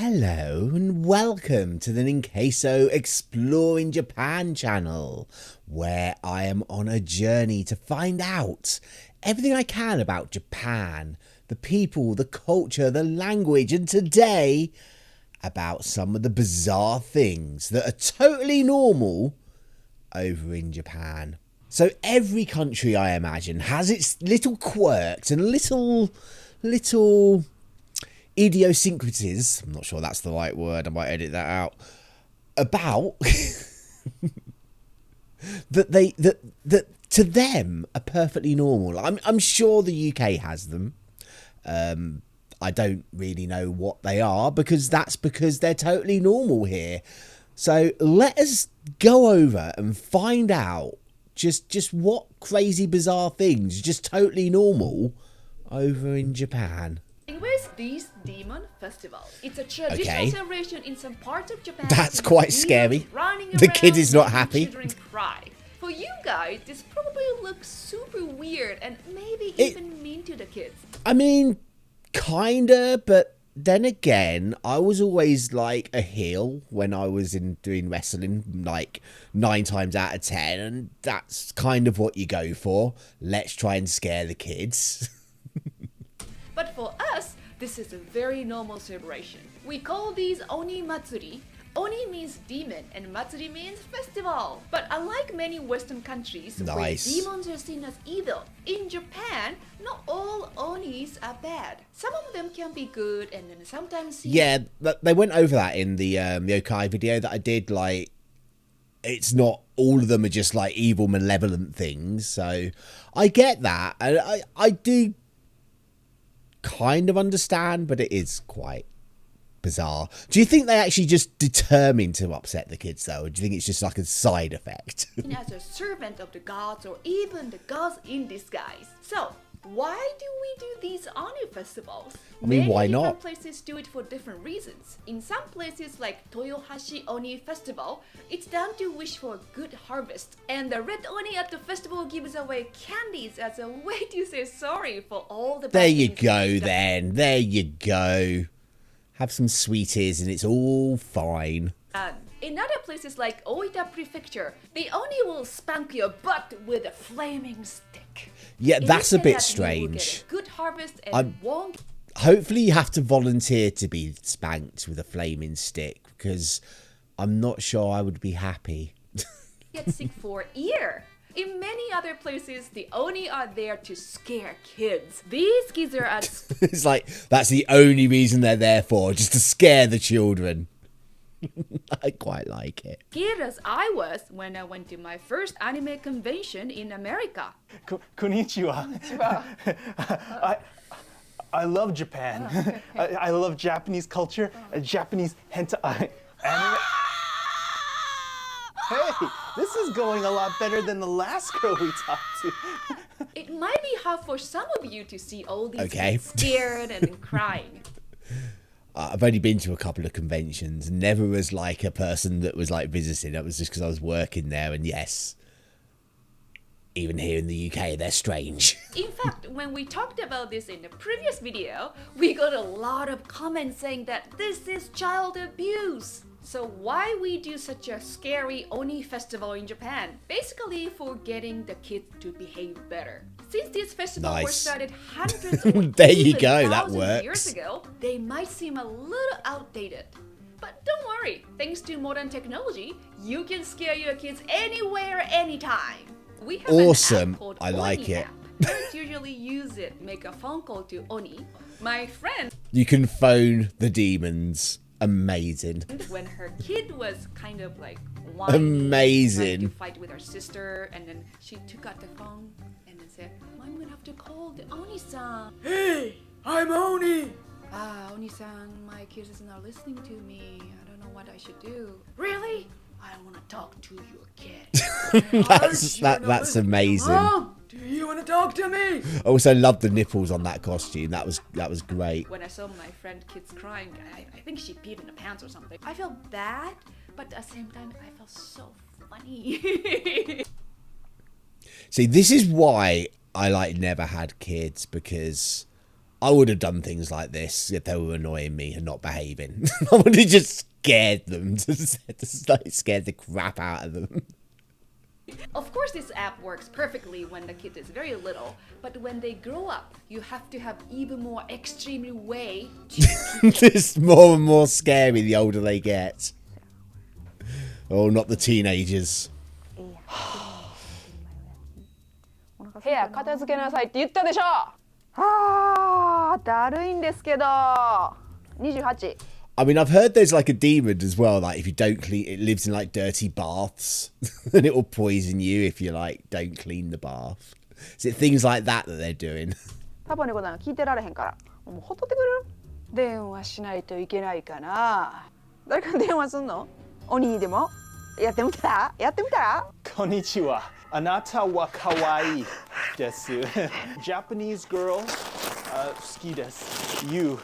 Hello and welcome to the Ninqueso Exploring Japan channel, where I am on a journey to find out everything I can about Japan, the people, the culture, the language, and today about some of the bizarre things that are totally normal over in Japan. So every country, I imagine, has its little quirks and little idiosyncrasies, I'm not sure that's the right word, I might edit that out, about that to them are perfectly normal. I'm sure the UK has them. I don't really know what they are because they're totally normal here. So let us go over and find out just what crazy bizarre things just totally normal over in Japan. With these demon festivals, it's a traditional celebration in some parts of Japan. That's quite scary. The kid is not happy. Children cry. For you guys, this probably looks super weird and maybe even mean to the kids. I mean, kinda, but then again, I was always like a heel when I was doing wrestling, like 9 times out of 10, and that's kind of what you go for. Let's try and scare the kids. But for us, this is a very normal celebration. We call these Oni Matsuri. Oni means demon and Matsuri means festival. But unlike many Western countries where demons are seen as evil, in Japan, not all Onis are bad. Some of them can be good and then sometimes... Yeah, they went over that in the yokai video that I did. Like, it's not all of them are just like evil, malevolent things. So I get that. And I do kind of understand, but it is quite bizarre. Do you think they actually just determined to upset the kids though, or do you think it's just like a side effect? As a servant of the gods or even the gods in disguise. So why do we do these Oni festivals? I mean, why not? Many different places do it for different reasons. In some places like Toyohashi Oni Festival, it's done to wish for a good harvest. And the red Oni at the festival gives away candies as a way to say sorry for all the bad There you things go then. There you go. Have some sweeties and it's all fine. In other places like Oita Prefecture, the Oni will spank your butt with a flaming stick. Yeah, that's a bit strange. You will get a good harvest and won't... Hopefully you have to volunteer to be spanked with a flaming stick, because I'm not sure I would be happy. Get sick for a year. In many other places, the Oni are there to scare kids. These kids are as... It's like, that's the only reason they're there for, just to scare the children. I quite like it. Scared as I was when I went to my first anime convention in America. Konnichiwa. I love Japan. I love Japanese culture, Japanese hentai anime. Hey, this is going a lot better than the last girl we talked to. It might be hard for some of you to see all these kids scared and crying. I've only been to a couple of conventions, never as like a person that was like visiting. That was just because I was working there, and yes, even here in the UK, they're strange. In fact, when we talked about this in the previous video, we got a lot of comments saying that this is child abuse. So why we do such a scary Oni festival in Japan? Basically for getting the kids to behave better. Since these festivals were started hundreds or there you even go, that thousands works. of years ago, they might seem a little outdated. But don't worry, thanks to modern technology, you can scare your kids anywhere, anytime. We have awesome. An app called I like Oni it. App. Parents usually use it, make a phone call to Oni. My friend... You can phone the demons. Amazing. When her kid was kind of like whining, trying to fight with her sister, and then she took out the phone and then said, I'm gonna have to call the Oni-san. Hey, I'm Oni. Oni-san, my kid is not listening to me. I don't know what I should do. Really? I want to talk to your kid. that's amazing. Mom, do you want to talk to me? I also loved the nipples on that costume. That was great. When I saw my friend kids crying, I think she peed in the pants or something. I felt bad, but at the same time, I felt so funny. See, this is why I like never had kids, because I would have done things like this if they were annoying me and not behaving. I would have just scared them, just like scared the crap out of them. Of course, this app works perfectly when the kid is very little, but when they grow up, you have to have even more extreme way to It's more and more scary the older they get. Oh, not the teenagers. 部屋片付けなさいって言ったでしょ。あーだるいんですけど。28。I mean, I've heard there's like a demon as well. Like if you don't clean, it lives in like dirty baths, and it will poison you if you like don't clean the bath. Is it things like that they're doing? パパのことなんか聞いてられへんから。もうほっとってくれる？電話しないといけないかな。誰かに電話すんの？お兄でも？やってみたら？やってみたら？こんにちは。あなたは可愛いです。Japanese girl, 好きです。You.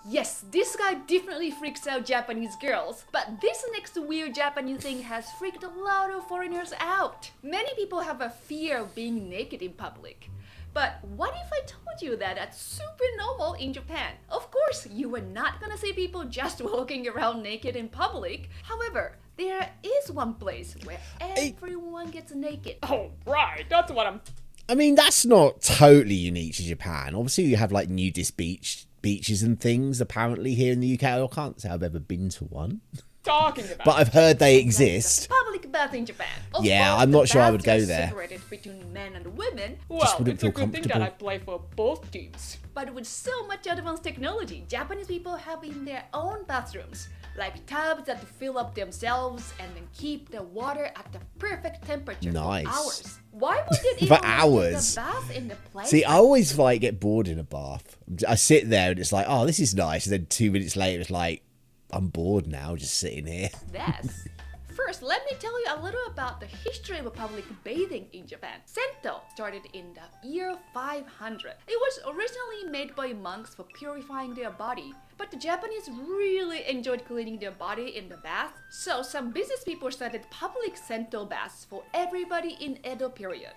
Yes, this guy definitely freaks out Japanese girls, but this next weird Japanese thing has freaked a lot of foreigners out. Many people have a fear of being naked in public. But what if I told you that that's super normal in Japan? Of course, you are not gonna see people just walking around naked in public. However, there is one place where everyone gets naked. Oh, right. That's what I'm I mean, that's not totally unique to Japan. Obviously, you have like nudist beaches and things apparently here in the UK. I can't say I've ever been to one. talking about. But I've heard they exist. Public bath in Japan. Of Yeah, course, I'm the not sure I would baths go are there. Separated between men and women, Well, wouldn't it's a feel good thing that comfortable. I play for both teams. but with so much advanced technology, Japanese people have in their own bathrooms, like tubs that fill up themselves and then keep the water at the perfect temperature Nice. for hours. Why would it For even let hours? the bath in the place? See, I always like get bored in a bath. I sit there and it's like, oh, this is nice. And then 2 minutes later, it's like, I'm bored now, just sitting here. This. First, let me tell you a little about the history of public bathing in Japan. Sento started in the year 500. It was originally made by monks for purifying their body, but the Japanese really enjoyed cleaning their body in the bath, so some business people started public sento baths for everybody in Edo period.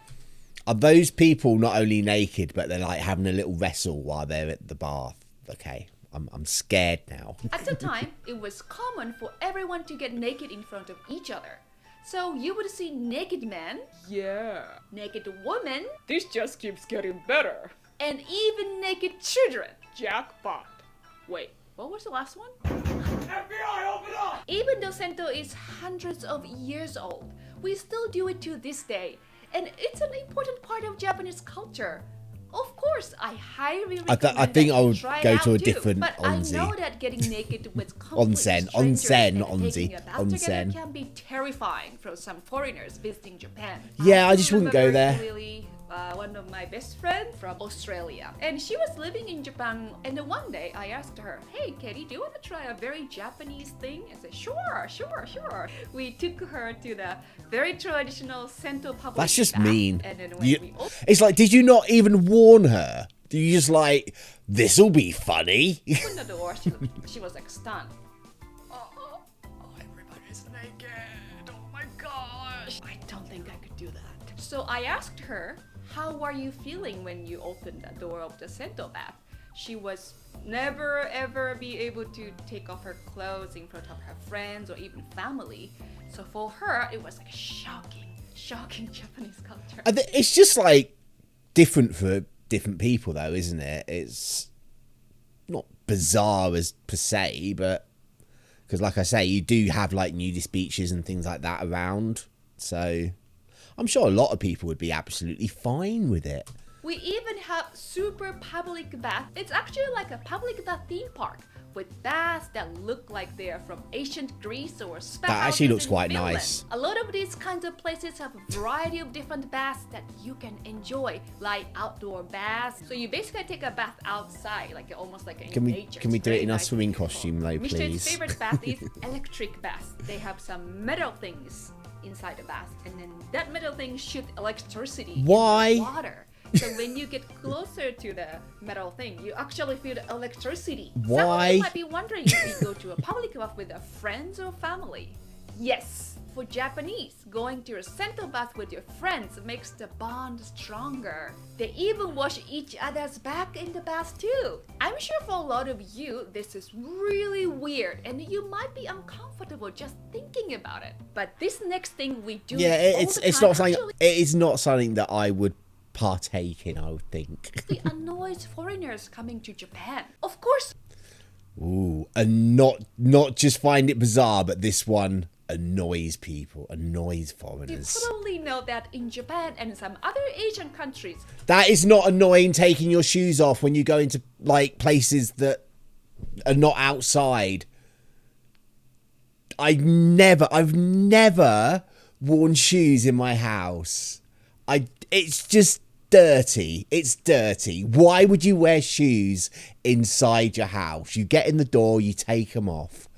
Are those people not only naked, but they're like having a little wrestle while they're at the bath? Okay, I'm scared now. At the time, it was common for everyone to get naked in front of each other. So you would see naked men, Yeah. naked women, This just keeps getting better. and even naked children. Jackpot. Wait, what was the last one? FBI, open up! Even though Sento is hundreds of years old, we still do it to this day, and it's an important part of Japanese culture. Of course, I highly recommend I think that I you would try it go out to a too, different but onsen. I know that getting naked with complete Onsen, strangers onsen, and taking onsen, a bath together onsen. can be terrifying for some foreigners visiting Japan. Yeah, I just wouldn't go remember there. Clearly, one of my best friends from Australia, and she was living in Japan. And then one day I asked her, "Hey, Katie, do you want to try a very Japanese thing?" I said, "Sure, sure, sure." We took her to the very traditional Sento public That's just bath, mean. And then when You- we opened it's like, did you not even warn her? Do you just like, this'll be funny? the door, she was like stunned. Oh, everybody's naked. Oh my gosh. I don't think I could do that. So I asked her, "How are you feeling when you opened the door of the Sento bath?" She was never ever be able to take off her clothes in front of her friends or even family. So for her, it was like shocking Japanese culture. It's just like different for different people, though, isn't it? It's not bizarre as per se, but because, like I say, you do have like nudist beaches and things like that around. So I'm sure a lot of people would be absolutely fine with it. We even have super public bath. It's actually like a public bath theme park with baths that look like they are from ancient Greece or spa That actually houses looks in quite Finland. nice. A lot of these kinds of places have a variety of different baths that you can enjoy, like outdoor baths. So you basically take a bath outside, like almost like in nature. Can we It's do it very in our nice swimming and beautiful. costume, though, Michelle's please? favorite bath is electric baths. They have some metal things inside the bath, and then that metal thing shoots electricity in the Why? water. So when you get closer to the metal thing, you actually feel the electricity. Some of Why? you might be wondering if you go to a public bath with a friends or family. Yes, for Japanese, going to a central bath with your friends makes the bond stronger. They even wash each other's back in the bath too. I'm sure for a lot of you, this is really weird and you might be uncomfortable just thinking about it. But this next thing we do Yeah, all it's the it's time not something. actually It is not something that I would partake in. I would think. annoys foreigners coming to Japan. Of course, Ooh, and not just find it bizarre, but this one annoys people, annoys you foreigners. probably know that in Japan and some other Asian countries, That is not annoying taking your shoes off when you go into like places that are not outside. I've never worn shoes in my house. It's just dirty. It's dirty. Why would you wear shoes inside your house? You get in the door, you take them off.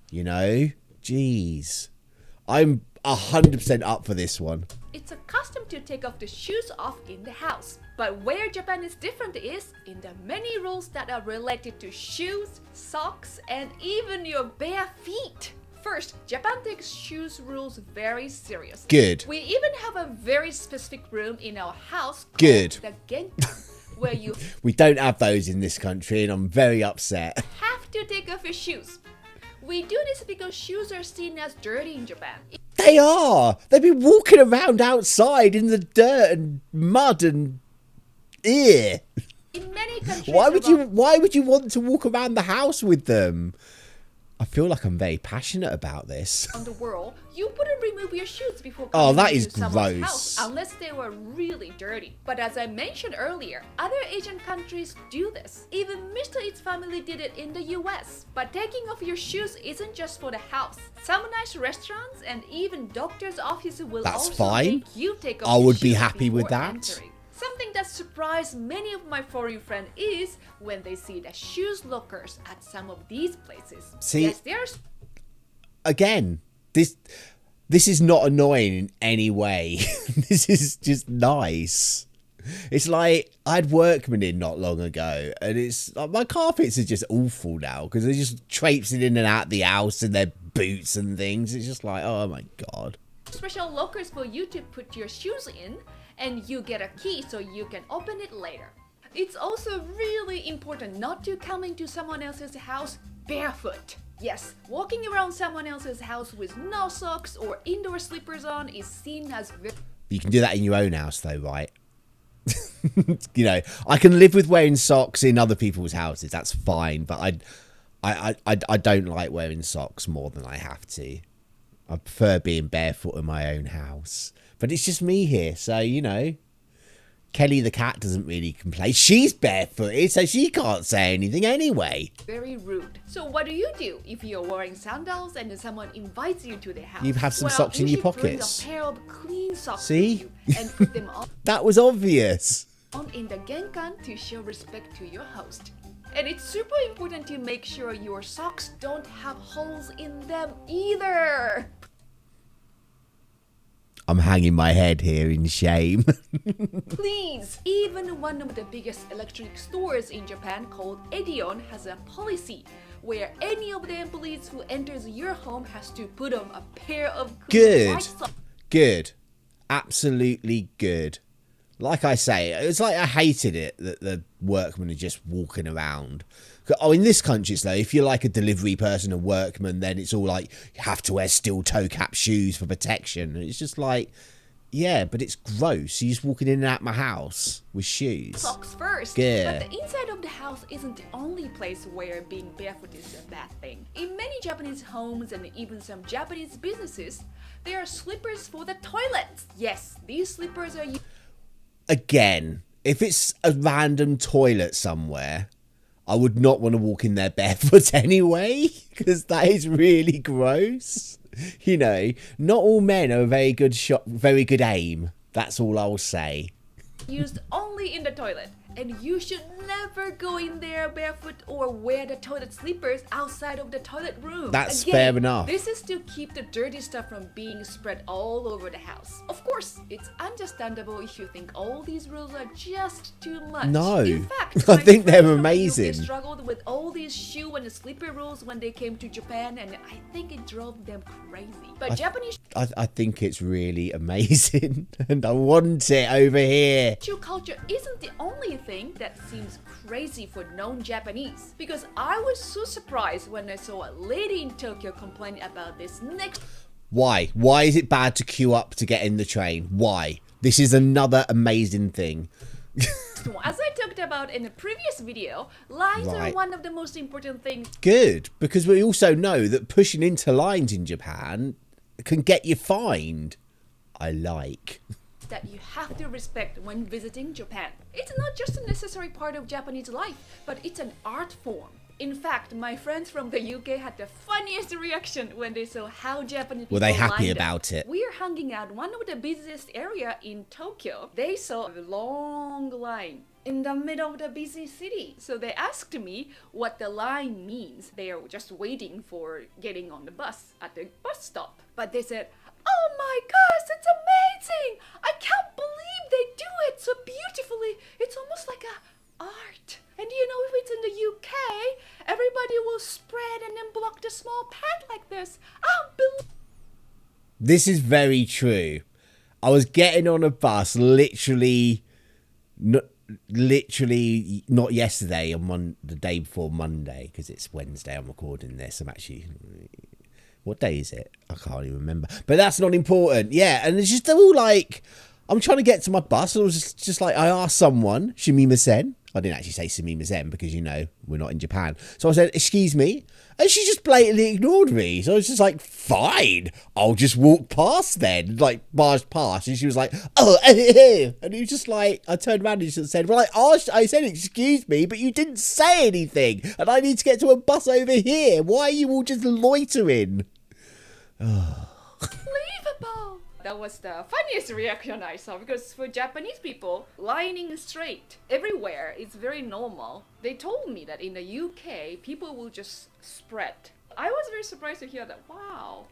You know? Jeez. I'm 100% up for this one. it's a custom to take off the shoes off in the house. But where Japan is different is in the many rules that are related to shoes, socks, and even your bare feet. First, Japan takes shoes rules very seriously. Good. We even have a very specific room in our house called Good. the genkan, where you We don't have those in this country, and I'm very upset. have to take off your shoes. We do this because shoes are seen as dirty in Japan. They are. They've been walking around outside in the dirt and mud and ear. In many countries Why around would you want to walk around the house with them? I feel like I'm very passionate about this. the world, you wouldn't remove your shoes before Oh, coming that into is someone's gross. house unless they were really dirty. But as I mentioned earlier, other Asian countries do this. Even Mr. Eats family did it in the US. But taking off your shoes isn't just for the house. Some nice restaurants and even doctor's offices will That's also fine. make you take off I your would be shoes happy with before that. entering. Something that surprised many of my foreign friends is when they see the shoes lockers at some of these places. See- yes, there's Again, this is not annoying in any way. This is just nice. It's like I had workmen in not long ago, and it's like my carpets are just awful now because they're just traipsing in and out the house in their boots and things. It's just like, oh my god. special lockers for you to put your shoes in, and you get a key so you can open it later. It's also really important not to come into someone else's house barefoot. Yes, walking around someone else's house with no socks or indoor slippers on is seen as very You can do that in your own house, though, right? You know, I can live with wearing socks in other people's houses. That's fine, but I don't like wearing socks more than I have to. I prefer being barefoot in my own house. But it's just me here, so you know. Kelly the cat doesn't really complain. She's barefooted, so she can't say anything anyway. very rude. So what do you do if you're wearing sandals and someone invites you to their house? You have some socks in you your should bring pockets. a pair of clean socks See? with you and put them on That was obvious. in the genkan to show respect to your host. And it's super important to make sure your socks don't have holes in them either. I'm hanging my head here in shame. Please! Even one of the biggest electronic stores in Japan called Edion has a policy where any of the employees who enters your home has to put on a pair of clean Good. white socks. Good. Absolutely good. Like I say, it's like I hated it that the workmen are just walking around. Oh, in this country, it's like if you're like a delivery person, a workman, then it's all like you have to wear steel toe cap shoes for protection. And it's just like, yeah, but it's gross. You're just walking in and out my house with shoes. Socks first. Yeah. But the inside of the house isn't the only place where being barefoot is a bad thing. In many Japanese homes and even some Japanese businesses, there are slippers for the toilets. Yes, these slippers are Again, if it's a random toilet somewhere, I would not want to walk in there barefoot anyway, because that is really gross. You know, not all men are a very good shot, very good aim. That's all I'll say. used only in the toilet. And you should never go in there barefoot or wear the toilet slippers outside of the toilet room. That's Again, fair enough. This is to keep the dirty stuff from being spread all over the house. Of course, it's understandable if you think all these rules are just too much. No. In fact, I my think they're friends from the UK amazing. struggled with all these shoe and slipper rules when they came to Japan, and I think it drove them crazy. But Japanese I think it's really amazing and I want it over here. shoe culture isn't the only thing that seems crazy for non-Japanese. Because I was so surprised when I saw a lady in Tokyo complain about this next Why? Why is it bad to queue up to get in the train? Why? This is another amazing thing. one. As I talked about in a previous video, lines are Right. one of the most important things Good, because we also know that pushing into lines in Japan can get you fined. I like. that you have to respect when visiting Japan. It's not just a necessary part of Japanese life, but it's an art form. In fact, my friends from the UK had the funniest reaction when they saw how Japanese people Were they happy lined up. about it? We are hanging out one of the busiest area in Tokyo. They saw a long line in the middle of the busy city. So they asked me what the line means. They are just waiting for getting on the bus at the bus stop. But they said, "Oh my gosh, it's amazing! I can't believe they do it so beautifully. It's almost like a art. And you know, if it's in the UK, everybody will spread and then block the small path like this. Unbelievable." This is very true. I was getting on a bus literally not yesterday, on the day before Monday, because it's Wednesday I'm recording this. I'm actually... What day is it? I can't even remember. But that's not important. Yeah, and it's just all like... I'm trying to get to my bus. And I was just like, I asked someone, Shimimasen. I didn't actually say Sumimasen because, you know, we're not in Japan. So I said, "Excuse me." And she just blatantly ignored me. So I was just like, fine, I'll just walk past then. Like, barged past. And she was like, "Oh," and it was just like, I turned around and she said, "Well, I said, excuse me, but you didn't say anything. And I need to get to a bus over here. Why are you all just loitering?" That was the funniest reaction I saw, because for Japanese people, lining straight everywhere is very normal. They told me that in the UK, people will just spread. I was very surprised to hear that. Wow,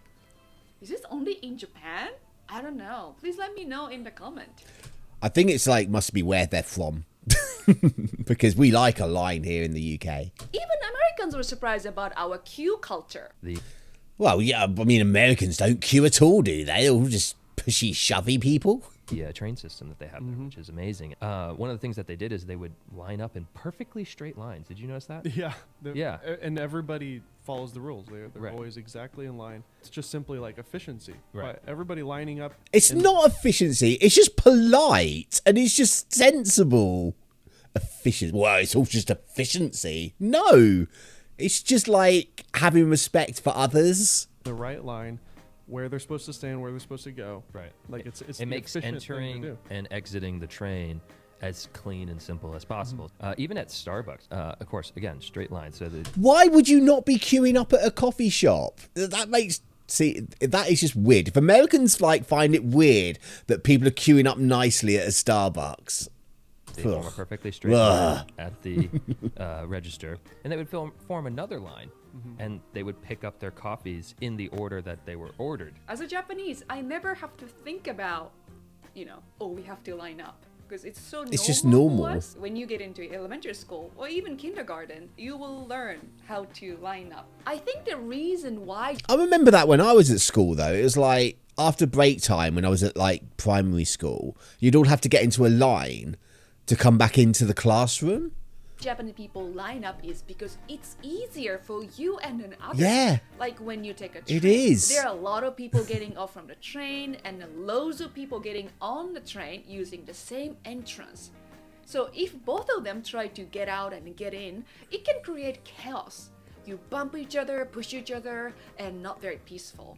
is this only in Japan? I don't know. Please let me know in the comment. I think it's like, must be where they're from. Because we like a line here in the UK. Even Americans were surprised about our queue culture. Well, yeah, I mean, Americans don't queue at all, do they? They're all just pushy, shovey people. The train system that they have there, which is amazing. One of the things that they did is they would line up in perfectly straight lines. Did you notice that? Yeah. Yeah. And everybody follows the rules. They're Right. always exactly in line. It's just simply like efficiency. Right. But everybody lining up. It's not efficiency. It's just polite and it's just sensible. Efficient. Well, it's all just efficiency. No, it's just like having respect for others. The right line, where they're supposed to stand, where they're supposed to go. Right. Like it's It the makes efficient thing to entering do. and exiting the train as clean and simple as possible. Even at Starbucks, of course, again, straight lines. So the Why would you not be queuing up at a coffee shop? That makes... See, that is just weird. If Americans like find it weird that people are queuing up nicely at a Starbucks... they form a Ugh. perfectly straight line at the register, and they would form another line, and they would pick up their coffees in the order that they were ordered. As a Japanese, I never have to think about, oh, we have to line up. Because it's so normal. It's just normal. To us. When you get into elementary school or even kindergarten, you will learn how to line up. I think the reason why I remember that when I was at school, though. It was like, after break time, when I was at, like, primary school, you'd all have to get into a line to come back into the classroom. Japanese people line up is because it's easier for you and an other. Yeah. Like when you take a train. It is. There are a lot of people getting off from the train and loads of people getting on the train using the same entrance. So if both of them try to get out and get in, it can create chaos. You bump each other, push each other, and not very peaceful.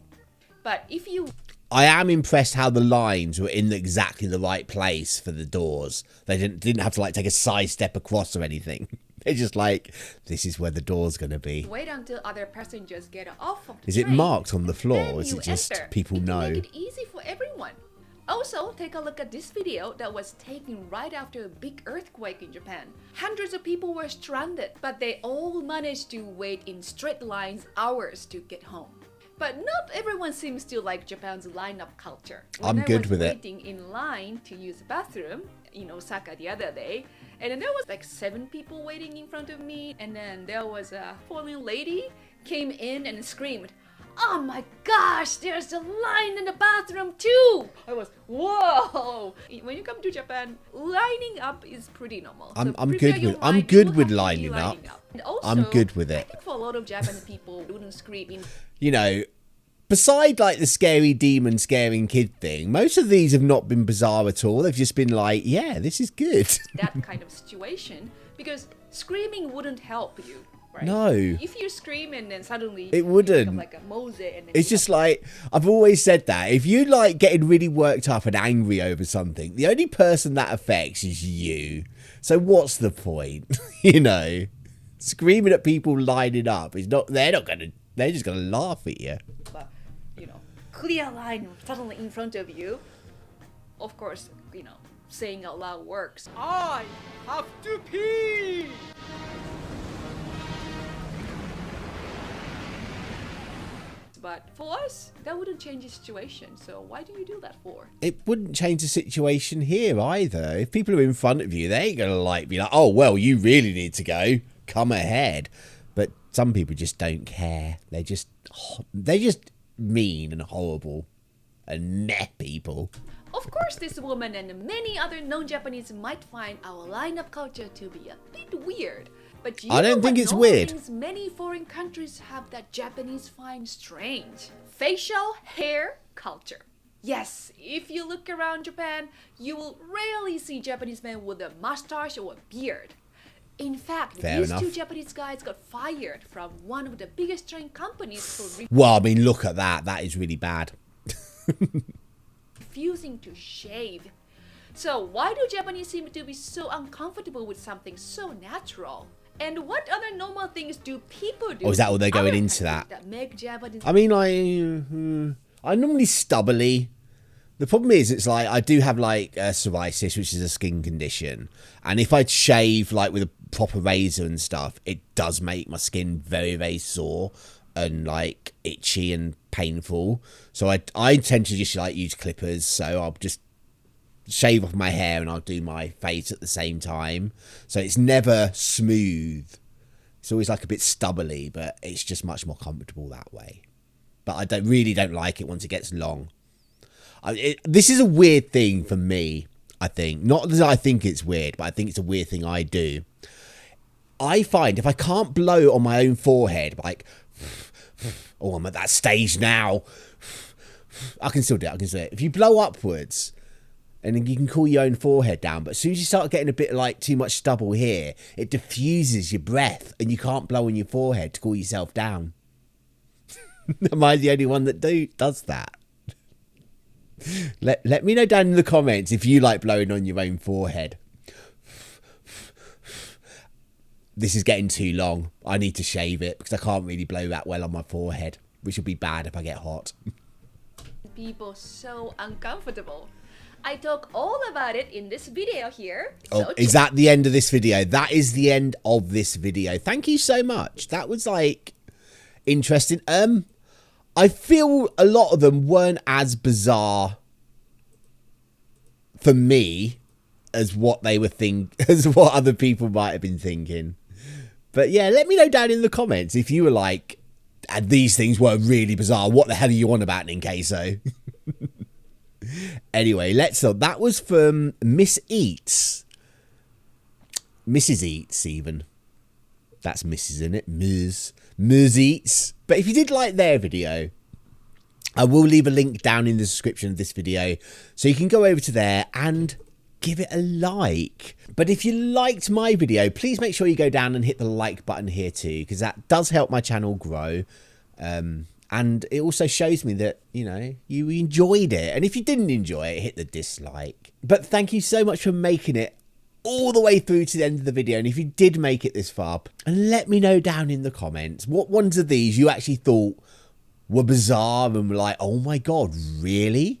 But if you... I am impressed how the lines were in exactly the right place for the doors. They didn't have to like take a side step across or anything. They're just like, this is where the door's going to be. wait until other passengers get off of the Is train, it marked on the floor, then or is you it just enter. people It can know? make it easy for everyone. Also, take a look at this video that was taken right after a big earthquake in Japan. Hundreds of people were stranded, but they all managed to wait in straight lines hours to get home. But not everyone seems to like Japan's lineup culture. I'm good with it. Waiting in line to use the bathroom in Osaka the other day, and then there was like 7 people waiting in front of me, and then there was a foreign lady came in and screamed, "Oh my gosh, there's a line in the bathroom too!" I was, whoa! When you come to Japan, lining up is pretty normal. I'm prepare good your with- mind, I'm you good have with to be lining up. And also, I'm good with I it. think for a lot of Japanese people, wouldn't scream in You know, beside like the scary demon scaring kid thing, most of these have not been bizarre at all. They've just been like, yeah, this is good. that kind of situation because screaming wouldn't help you. Right? No. If you scream and then suddenly It you wouldn't. become like a Moses and then It's you just like, I've always said that. If you like getting really worked up and angry over something, the only person that affects is you. So what's the point? You know? Screaming at people lining up is not, they're just gonna laugh at you. have a, clear line suddenly in front of you. Of course, saying out loud works. I have to pee! But for us, that wouldn't change the situation. So why do you do that for? It wouldn't change the situation here either. If people are in front of you, they ain't gonna be like, oh well, you really need to go. Come ahead. But some people just don't care. They're just mean and horrible and meh people. Of course, this woman and many other non-Japanese might find our lineup culture to be a bit weird. But I don't think it's weird. Things many foreign countries have that Japanese find strange. Facial hair culture. Yes, if you look around Japan, you will rarely see Japanese men with a mustache or a beard. In fact, Fair these enough. 2 Japanese guys got fired from one of the biggest train companies for Well, I mean, look at that. That is really bad. refusing to shave. So why do Japanese seem to be so uncomfortable with something so natural? And what other normal things do people do? Oh, is that what they're in going other into countries that? make Japanese I mean, I'm normally stubbly. The problem is, it's like I do have like psoriasis, which is a skin condition, and if I shave like with a proper razor and stuff, it does make my skin very, very sore and like itchy and painful. So I tend to just like use clippers. So I'll just shave off my hair and I'll do my face at the same time. So it's never smooth. It's always like a bit stubbly, but it's just much more comfortable that way. But I don't like it once it gets long. This is a weird thing for me, I think. Not that I think it's weird, but I think it's a weird thing I do. I find if I can't blow on my own forehead, like, oh, I'm at that stage now. I can still do it. If you blow upwards, and then you can cool your own forehead down, but as soon as you start getting a bit like too much stubble here, it diffuses your breath, and you can't blow on your forehead to cool yourself down. Am I the only one that does that? Let me know down in the comments if you like blowing on your own forehead. This is getting too long. I need to shave it because I can't really blow that well on my forehead, which will be bad if I get hot. people so uncomfortable. I talk all about it in this video here. Oh, So is that the end of this video? That is the end of this video. Thank you so much. That was like interesting. I feel a lot of them weren't as bizarre for me as what they were as what other people might have been thinking. But yeah, let me know down in the comments if you were like, these things were really bizarre. What the hell are you on about, Ninqueso? Anyway, that was from Miss Eats. Mrs. Eats, even. That's Mrs., isn't it? Ms. Eats. But if you did like their video, I will leave a link down in the description of this video, so you can go over to there and give it a like. But if you liked my video, please make sure you go down and hit the like button here too, because that does help my channel grow. And it also shows me that, you know, you enjoyed it. And if you didn't enjoy it, hit the dislike. But thank you so much for making it all the way through to the end of the video. And if you did make it this far, and let me know down in the comments what ones of these you actually thought were bizarre and were like, oh my God, really?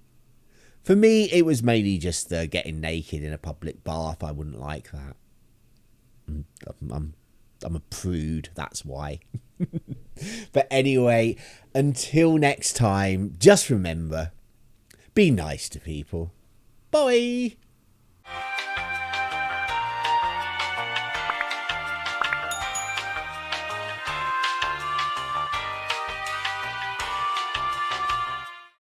For me, it was mainly just getting naked in a public bath. I wouldn't like that. I'm a prude, that's why. But anyway, until next time, just remember, be nice to people. Bye!